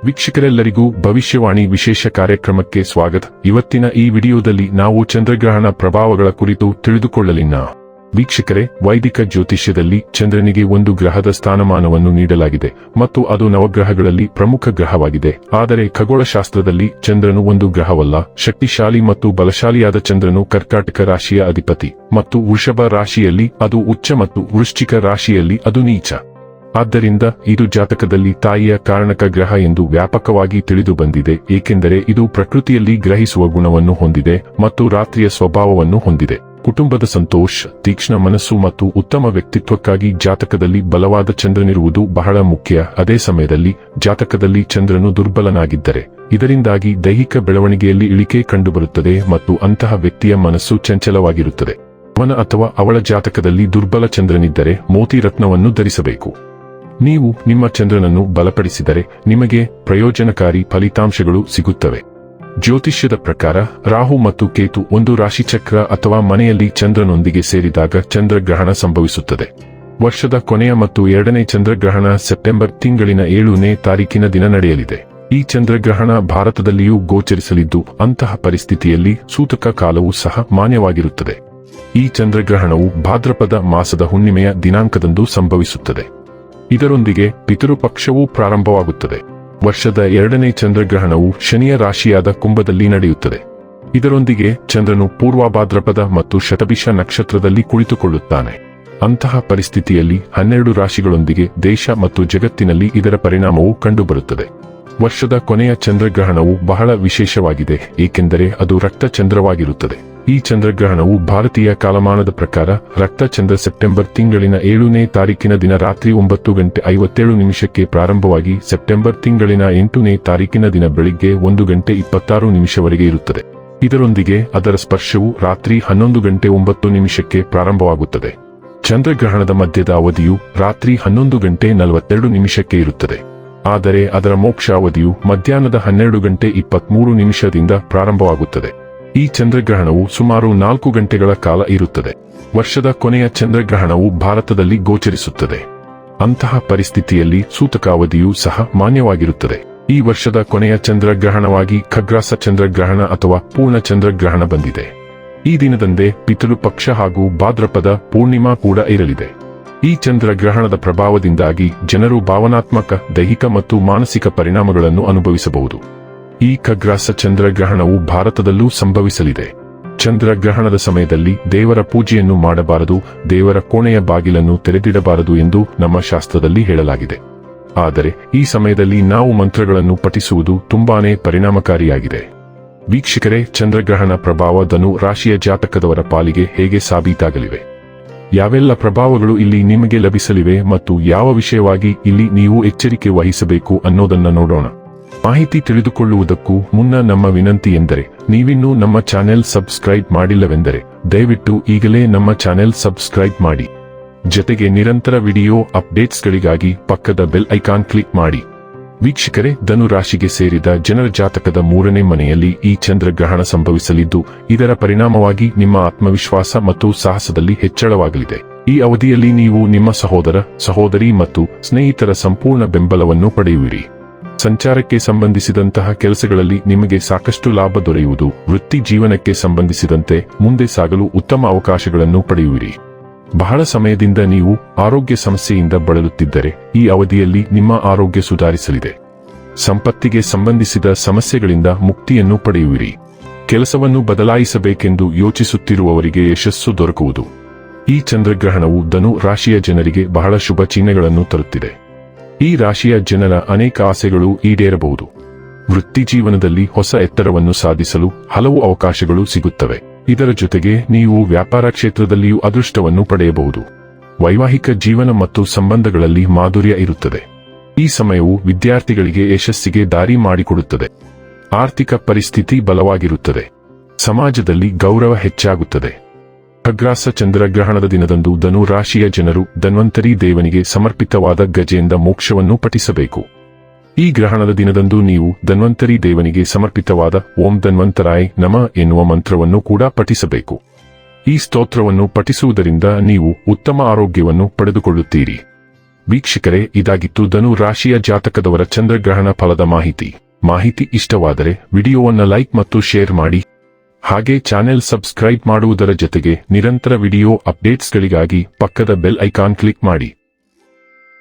ವೀಕ್ಷಕರೆಲ್ಲರಿಗೂ ಭವಿಷ್ಯವಾಣಿ ವಿಶೇಷ ಕಾರ್ಯಕ್ರಮಕ್ಕೆ ಸ್ವಾಗತ. ಇವತ್ತಿನ ಈ ವಿಡಿಯೋದಲ್ಲಿ ನಾವು ಚಂದ್ರಗ್ರಹಣ ಪ್ರಭಾವಗಳ ಕುರಿತು ತಿಳಿದುಕೊಳ್ಳಲಿನ. ವೀಕ್ಷಕರೇ, ವೈದಿಕ ಜ್ಯೋತಿಷ್ಯದಲ್ಲಿ ಚಂದ್ರನಿಗೆ ಒಂದು ಗ್ರಹದ ಸ್ಥಾನಮಾನವನ್ನು ನೀಡಲಾಗಿದೆ ಮತ್ತು ಅದು ನವಗ್ರಹಗಳಲ್ಲಿ ಪ್ರಮುಖ ಗ್ರಹವಾಗಿದೆ. ಆದರೆ ಖಗೋಳಶಾಸ್ತ್ರದಲ್ಲಿ ಚಂದ್ರನು ಒಂದು ಗ್ರಹವಲ್ಲ. ಶಕ್ತಿಶಾಲಿ ಮತ್ತು ಬಲಶಾಲಿಯಾದ ಚಂದ್ರನು ಕರ್ಕಾಟಕ ರಾಶಿಯ ಅಧಿಪತಿ ಮತ್ತು ವೃಷಭ ರಾಶಿಯಲ್ಲಿ ಅದು ಉಚ್ಚ ಮತ್ತು ವೃಶ್ಚಿಕ ರಾಶಿಯಲ್ಲಿ ಅದು ನೀಚ. ಆದ್ದರಿಂದ ಇದು ಜಾತಕದಲ್ಲಿ ತಾಯಿಯ ಕಾರಣಕ ಗ್ರಹ ಎಂದು ವ್ಯಾಪಕವಾಗಿ ತಿಳಿದು ಬಂದಿದೆ, ಏಕೆಂದರೆ ಇದು ಪ್ರಕೃತಿಯಲ್ಲಿ ಗ್ರಹಿಸುವ ಗುಣವನ್ನು ಹೊಂದಿದೆ ಮತ್ತು ರಾತ್ರಿಯ ಸ್ವಭಾವವನ್ನು ಹೊಂದಿದೆ. ಕುಟುಂಬದ ಸಂತೋಷ, ತೀಕ್ಷ್ಣ ಮನಸ್ಸು ಮತ್ತು ಉತ್ತಮ ವ್ಯಕ್ತಿತ್ವಕ್ಕಾಗಿ ಜಾತಕದಲ್ಲಿ ಬಲವಾದ ಚಂದ್ರನಿರುವುದು ಬಹಳ ಮುಖ್ಯ. ಅದೇ ಸಮಯದಲ್ಲಿ ಜಾತಕದಲ್ಲಿ ಚಂದ್ರನು ದುರ್ಬಲನಾಗಿದ್ದರೆ ಇದರಿಂದಾಗಿ ದೈಹಿಕ ಬೆಳವಣಿಗೆಯಲ್ಲಿ ಇಳಿಕೆ ಕಂಡುಬರುತ್ತದೆ ಮತ್ತು ಅಂತಹ ವ್ಯಕ್ತಿಯ ಮನಸ್ಸು ಚಂಚಲವಾಗಿರುತ್ತದೆ. ಅವನ ಅಥವಾ ಅವಳ ಜಾತಕದಲ್ಲಿ ದುರ್ಬಲ ಚಂದ್ರನಿದ್ದರೆ ಮೋತಿ ರತ್ನವನ್ನು ಧರಿಸಬೇಕು. ನೀವು ನಿಮ್ಮ ಚಂದ್ರನನ್ನು ಬಲಪಡಿಸಿದರೆ ನಿಮಗೆ ಪ್ರಯೋಜನಕಾರಿ ಫಲಿತಾಂಶಗಳು ಸಿಗುತ್ತವೆ. ಜ್ಯೋತಿಷ್ಯದ ಪ್ರಕಾರ ರಾಹು ಮತ್ತು ಕೇತು ಒಂದು ರಾಶಿಚಕ್ರ ಅಥವಾ ಮನೆಯಲ್ಲಿ ಚಂದ್ರನೊಂದಿಗೆ ಸೇರಿದಾಗ ಚಂದ್ರಗ್ರಹಣ ಸಂಭವಿಸುತ್ತದೆ. ವರ್ಷದ ಕೊನೆಯ ಮತ್ತು ಎರಡನೇ ಚಂದ್ರಗ್ರಹಣ ಸೆಪ್ಟೆಂಬರ್ ತಿಂಗಳಿನ 7ನೇ ತಾರೀಕಿನ ದಿನ ನಡೆಯಲಿದೆ. ಈ ಚಂದ್ರಗ್ರಹಣ ಭಾರತದಲ್ಲಿಯೂ ಗೋಚರಿಸಲಿದ್ದು, ಅಂತಹ ಪರಿಸ್ಥಿತಿಯಲ್ಲಿ ಸೂತಕ ಕಾಲವೂ ಸಹ ಮಾನ್ಯವಾಗಿರುತ್ತದೆ. ಈ ಚಂದ್ರಗ್ರಹಣವು ಭಾದ್ರಪದ ಮಾಸದ ಹುಣ್ಣಿಮೆಯ ದಿನಾಂಕದಂದು ಸಂಭವಿಸುತ್ತದೆ. ಇದರೊಂದಿಗೆ ಪಿತೃಪಕ್ಷವೂ ಪ್ರಾರಂಭವಾಗುತ್ತದೆ. ವರ್ಷದ ಎರಡನೇ ಚಂದ್ರಗ್ರಹಣವು ಶನಿಯ ರಾಶಿಯಾದ ಕುಂಭದಲ್ಲಿ ನಡೆಯುತ್ತದೆ. ಇದರೊಂದಿಗೆ ಚಂದ್ರನು ಪೂರ್ವ ಭಾದ್ರಪದ ಮತ್ತು ಶತಭಿಷ ನಕ್ಷತ್ರದಲ್ಲಿ ಕುಳಿತುಕೊಳ್ಳುತ್ತಾನೆ. ಅಂತಹ ಪರಿಸ್ಥಿತಿಯಲ್ಲಿ 12 ರಾಶಿಗಳೊಂದಿಗೆ ದೇಶ ಮತ್ತು ಜಗತ್ತಿನಲ್ಲಿ ಇದರ ಪರಿಣಾಮವು ಕಂಡುಬರುತ್ತದೆ. ವರ್ಷದ ಕೊನೆಯ ಚಂದ್ರಗ್ರಹಣವು ಬಹಳ ವಿಶೇಷವಾಗಿದೆ, ಏಕೆಂದರೆ ಅದು ರಕ್ತ ಚಂದ್ರವಾಗಿರುತ್ತದೆ. ಈ ಚಂದ್ರಗ್ರಹಣವು ಭಾರತೀಯ ಕಾಲಮಾನದ ಪ್ರಕಾರ ರಕ್ತ ಚಂದ್ರ ಸೆಪ್ಟೆಂಬರ್ ತಿಂಗಳಿನ 7ನೇ ತಾರೀಕಿನ ದಿನ ರಾತ್ರಿ 9:57 ಪ್ರಾರಂಭವಾಗಿ ಸೆಪ್ಟೆಂಬರ್ ತಿಂಗಳಿನ 8ನೇ ತಾರೀಕಿನ ದಿನ ಬೆಳಿಗ್ಗೆ 1:26 ಇರುತ್ತದೆ. ಇದರೊಂದಿಗೆ ಅದರ ಸ್ಪರ್ಶವು ರಾತ್ರಿ 11:09 ಪ್ರಾರಂಭವಾಗುತ್ತದೆ. ಚಂದ್ರಗ್ರಹಣದ ಮಧ್ಯದ ಅವಧಿಯು ರಾತ್ರಿ 11:42 ಇರುತ್ತದೆ. ಆದರೆ ಅದರ ಮೋಕ್ಷ ಅವಧಿಯು ಮಧ್ಯಾಹ್ನದ 12:23 ಪ್ರಾರಂಭವಾಗುತ್ತದೆ. ಈ ಚಂದ್ರಗ್ರಹಣವು ಸುಮಾರು 4 ಗಂಟೆಗಳ ಕಾಲ ಇರುತ್ತದೆ. ವರ್ಷದ ಕೊನೆಯ ಚಂದ್ರಗ್ರಹಣವು ಭಾರತದಲ್ಲಿ ಗೋಚರಿಸುತ್ತದೆ. ಅಂತಹ ಪರಿಸ್ಥಿತಿಯಲ್ಲಿ ಸೂತಕ ಅವಧಿಯೂ ಸಹ ಮಾನ್ಯವಾಗಿರುತ್ತದೆ. ಈ ವರ್ಷದ ಕೊನೆಯ ಚಂದ್ರಗ್ರಹಣವಾಗಿ ಖಗ್ರಾಸ ಚಂದ್ರಗ್ರಹಣ ಅಥವಾ ಪೂರ್ಣ ಚಂದ್ರಗ್ರಹಣ ಬಂದಿದೆ. ಈ ದಿನದಂದೇ ಪಿತೃಪಕ್ಷ ಹಾಗೂ ಭಾದ್ರಪದ ಪೂರ್ಣಿಮಾ ಕೂಡ ಇರಲಿದೆ. ಈ ಚಂದ್ರಗ್ರಹಣದ ಪ್ರಭಾವದಿಂದಾಗಿ ಜನರು ಭಾವನಾತ್ಮಕ, ದೈಹಿಕ ಮತ್ತು ಮಾನಸಿಕ ಪರಿಣಾಮಗಳನ್ನು ಅನುಭವಿಸಬಹುದು. ಈ ಖಗ್ರಾಸ ಚಂದ್ರಗ್ರಹಣವು ಭಾರತದಲ್ಲೂ ಸಂಭವಿಸಲಿದೆ. ಚಂದ್ರಗ್ರಹಣದ ಸಮಯದಲ್ಲಿ ದೇವರ ಪೂಜೆಯನ್ನು ಮಾಡಬಾರದು, ದೇವರ ಕೋಣೆಯ ಬಾಗಿಲನ್ನು ತೆರೆದಿಡಬಾರದು ಎಂದು ನಮ್ಮ ಶಾಸ್ತ್ರದಲ್ಲಿ ಹೇಳಲಾಗಿದೆ. ಆದರೆ ಈ ಸಮಯದಲ್ಲಿ ನಾವು ಮಂತ್ರಗಳನ್ನು ಪಠಿಸುವುದು ತುಂಬಾನೇ ಪರಿಣಾಮಕಾರಿಯಾಗಿದೆ. ವೀಕ್ಷಕರೇ, ಚಂದ್ರಗ್ರಹಣ ಪ್ರಭಾವ ಧನು ರಾಶಿಯ ಜಾತಕದವರ ಪಾಲಿಗೆ ಹೇಗೆ ಸಾಬೀತಾಗಲಿವೆ? ಯಾವೆಲ್ಲ ಪ್ರಭಾವಗಳು ಇಲ್ಲಿ ನಿಮಗೆ ಲಭಿಸಲಿವೆ ಮತ್ತು ಯಾವ ವಿಷಯವಾಗಿ ಇಲ್ಲಿ ನೀವು ಎಚ್ಚರಿಕೆ ವಹಿಸಬೇಕು ಅನ್ನೋದನ್ನ ನೋಡೋಣ. ಮಾಹಿತಿ ತಿಳಿದುಕೊಳ್ಳುವುದಕ್ಕೂ ಮುನ್ನ ನಮ್ಮ ವಿನಂತಿ ಎಂದರೆ, ನೀವಿನ್ನೂ ನಮ್ಮ ಚಾನೆಲ್ ಸಬ್ಸ್ಕ್ರೈಬ್ ಮಾಡಿಲ್ಲವೆಂದರೆ ದಯವಿಟ್ಟು ಈಗಲೇ ನಮ್ಮ ಚಾನೆಲ್ ಸಬ್ಸ್ಕ್ರೈಬ್ ಮಾಡಿ. ಜೊತೆಗೆ ನಿರಂತರ ವಿಡಿಯೋ ಅಪ್ಡೇಟ್ಸ್ಗಳಿಗಾಗಿ ಪಕ್ಕದ ಬೆಲ್ ಐಕಾನ್ ಕ್ಲಿಕ್ ಮಾಡಿ. ವೀಕ್ಷಕರೇ, ಧನು ರಾಶಿಗೆ ಸೇರಿದ ಜನರ ಜಾತಕದ 3ನೇ ಮನೆಯಲ್ಲಿ ಈ ಚಂದ್ರಗ್ರಹಣ ಸಂಭವಿಸಲಿದ್ದು, ಇದರ ಪರಿಣಾಮವಾಗಿ ನಿಮ್ಮ ಆತ್ಮವಿಶ್ವಾಸ ಮತ್ತು ಸಾಹಸದಲ್ಲಿ ಹೆಚ್ಚಳವಾಗಲಿದೆ. ಈ ಅವಧಿಯಲ್ಲಿ ನೀವು ನಿಮ್ಮ ಸಹೋದರ, ಸಹೋದರಿ ಮತ್ತು ಸ್ನೇಹಿತರ ಸಂಪೂರ್ಣ ಬೆಂಬಲವನ್ನು ಪಡೆಯುವಿರಿ. ಸಂಚಾರಕ್ಕೆ ಸಂಬಂಧಿಸಿದಂತಹ ಕೆಲಸಗಳಲ್ಲಿ ನಿಮಗೆ ಸಾಕಷ್ಟು ಲಾಭ ದೊರೆಯುವುದು. ವೃತ್ತಿ ಜೀವನಕ್ಕೆ ಸಂಬಂಧಿಸಿದಂತೆ ಮುಂದೆ ಸಾಗಲು ಉತ್ತಮ ಅವಕಾಶಗಳನ್ನು ಪಡೆಯುವಿರಿ. ಬಹಳ ಸಮಯದಿಂದ ನೀವು ಆರೋಗ್ಯ ಸಮಸ್ಯೆಯಿಂದ ಬಳಲುತ್ತಿದ್ದರೆ ಈ ಅವಧಿಯಲ್ಲಿ ನಿಮ್ಮ ಆರೋಗ್ಯ ಸುಧಾರಿಸಲಿದೆ. ಸಂಪತ್ತಿಗೆ ಸಂಬಂಧಿಸಿದ ಸಮಸ್ಯೆಗಳಿಂದ ಮುಕ್ತಿಯನ್ನು ಪಡೆಯುವಿರಿ. ಕೆಲಸವನ್ನು ಬದಲಾಯಿಸಬೇಕೆಂದು ಯೋಚಿಸುತ್ತಿರುವವರಿಗೆ ಯಶಸ್ಸು ದೊರಕುವುದು. ಈ ಚಂದ್ರಗ್ರಹಣವು ಧನು ರಾಶಿಯ ಜನರಿಗೆ ಬಹಳ ಶುಭ ಚಿಹ್ನೆಗಳನ್ನು ತರುತ್ತಿದೆ. ಈ ರಾಶಿಯ ಜನರ ಅನೇಕ ಆಸೆಗಳು ಈಡೇರಬಹುದು. ವೃತ್ತಿ ಜೀವನದಲ್ಲಿ ಹೊಸ ಎತ್ತರವನ್ನು ಸಾಧಿಸಲು ಹಲವು ಅವಕಾಶಗಳು ಸಿಗುತ್ತವೆ. ಇದರ ಜೊತೆಗೆ ನೀವು ವ್ಯಾಪಾರ ಕ್ಷೇತ್ರದಲ್ಲಿಯೂ ಅದೃಷ್ಟವನ್ನು ಪಡೆಯಬಹುದು. ವೈವಾಹಿಕ ಜೀವನ ಮತ್ತು ಸಂಬಂಧಗಳಲ್ಲಿ ಮಾಧುರ್ಯ ಇರುತ್ತದೆ. ಈ ಸಮಯವು ವಿದ್ಯಾರ್ಥಿಗಳಿಗೆ ಯಶಸ್ಸಿಗೆ ದಾರಿ ಮಾಡಿಕೊಡುತ್ತದೆ. ಆರ್ಥಿಕ ಪರಿಸ್ಥಿತಿ ಬಲವಾಗಿರುತ್ತದೆ. ಸಮಾಜದಲ್ಲಿ ಗೌರವ ಹೆಚ್ಚಾಗುತ್ತದೆ. ಖಗ್ರಾಸ ಚಂದ್ರಗ್ರಹಣದ ದಿನದಂದು ಧನು ರಾಶಿಯ ಜನರು ಧನ್ವಂತರಿ ದೇವನಿಗೆ ಸಮರ್ಪಿತವಾದ ಗಜೇಂದ್ರ ಮೋಕ್ಷವನ್ನು ಪಠಿಸಬೇಕು. ಈ ಗ್ರಹಣದ ದಿನದಂದು ನೀವು ಧನ್ವಂತರಿ ದೇವನಿಗೆ ಸಮರ್ಪಿತವಾದ ಓಂ ಧನ್ವಂತರಾಯ ನಮಃ ಎನ್ನುವ ಮಂತ್ರವನ್ನು ಕೂಡ ಪಠಿಸಬೇಕು. ಈ ಸ್ತೋತ್ರವನ್ನು ಪಠಿಸುವುದರಿಂದ ನೀವು ಉತ್ತಮ ಆರೋಗ್ಯವನ್ನು ಪಡೆದುಕೊಳ್ಳುತ್ತೀರಿ. ವೀಕ್ಷಕರೇ, ಇದಾಗಿತ್ತು ಧನು ರಾಶಿಯ ಜಾತಕದವರ ಚಂದ್ರಗ್ರಹಣ ಫಲದ ಮಾಹಿತಿ ಇಷ್ಟವಾದರೆ ವಿಡಿಯೋವನ್ನು ಲೈಕ್ ಮತ್ತು ಶೇರ್ ಮಾಡಿ. ಹಾಗೆ ಚಾನೆಲ್ ಸಬ್ಸ್ಕ್ರೈಬ್ ಮಾಡುವುದರ ಜೊತೆಗೆ ನಿರಂತರ ವಿಡಿಯೋ ಅಪ್ಡೇಟ್ಸ್ಗಳಿಗಾಗಿ ಪಕ್ಕದ ಬೆಲ್ ಐಕಾನ್ ಕ್ಲಿಕ್ ಮಾಡಿ.